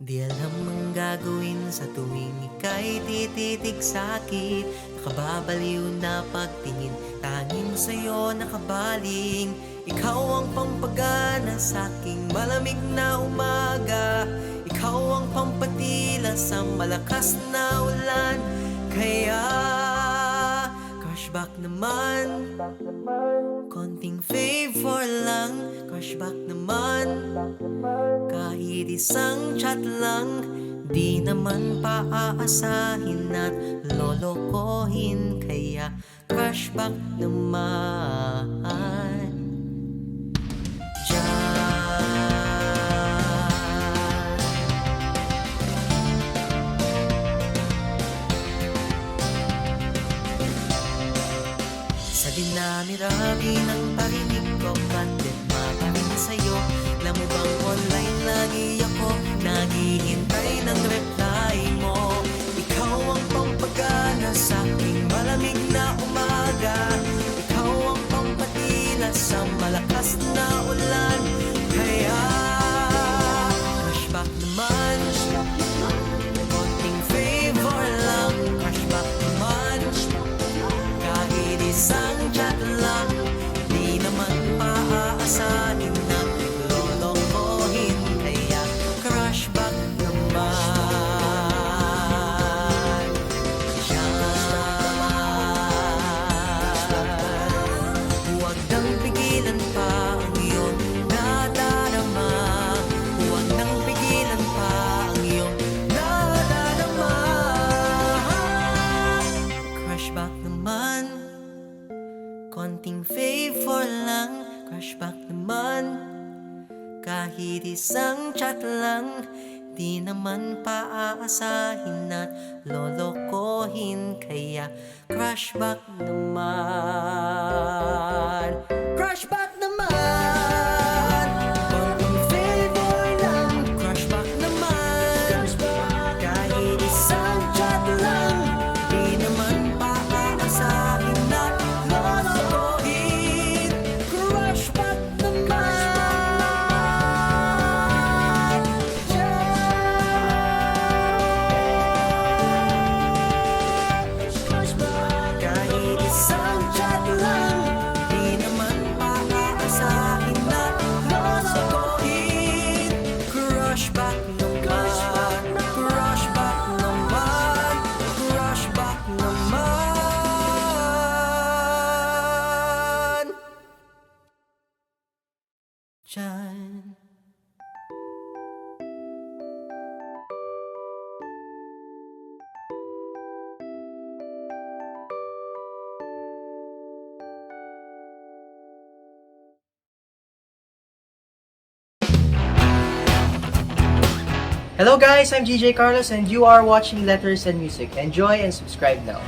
Di alam ang gagawin sa tuwing ika'y tititig sa'kin. Nakababaliw na pagtingin, tanging sa'yo nakabaling. Ikaw ang pampagana sa'king malamig na umaga. Ikaw ang pampatila sa malakas na ulan. Kaya crushback naman, konting favor lang. Crushback naman, kahit isang chat lang. Di naman paaasahin at lolokohin. Kaya crushback naman. Sa dinami-rami ng parinig ko, bakit maparin sa'yo? Alam mo bang online lagi ako naghihintay ng reply mo? Ikaw ang pampagana sa'king malamig na umaga. Ikaw ang pampatila sa malakas na ulan. Kaya crushback naman, konting favor lang. Crushback naman, kahit isang chat lang. Di naman paaasahin na lolokohin. Kaya crushback naman. Huwag nang pigilan pa ang iyong nadarama. Huwag nang pigilan pa ang iyong nadarama. Crushback naman, konting favor lang. Crushback naman, kahit isang chat lang. Di naman paaasahin at lolokohin. Kaya crushback naman. Crushback naman, konting favor lang. Crushback naman, kahit isang chat lang. Di naman paaasahin at lolokohin. Crushback naman. Kahit isang chat lang. Di naman paaasahin at lolokohin. Crushback naman. Crushback naman. Crushback naman. Diyan. Hello guys, I'm GJ Carlos and you are watching Letters and Music. Enjoy and subscribe now.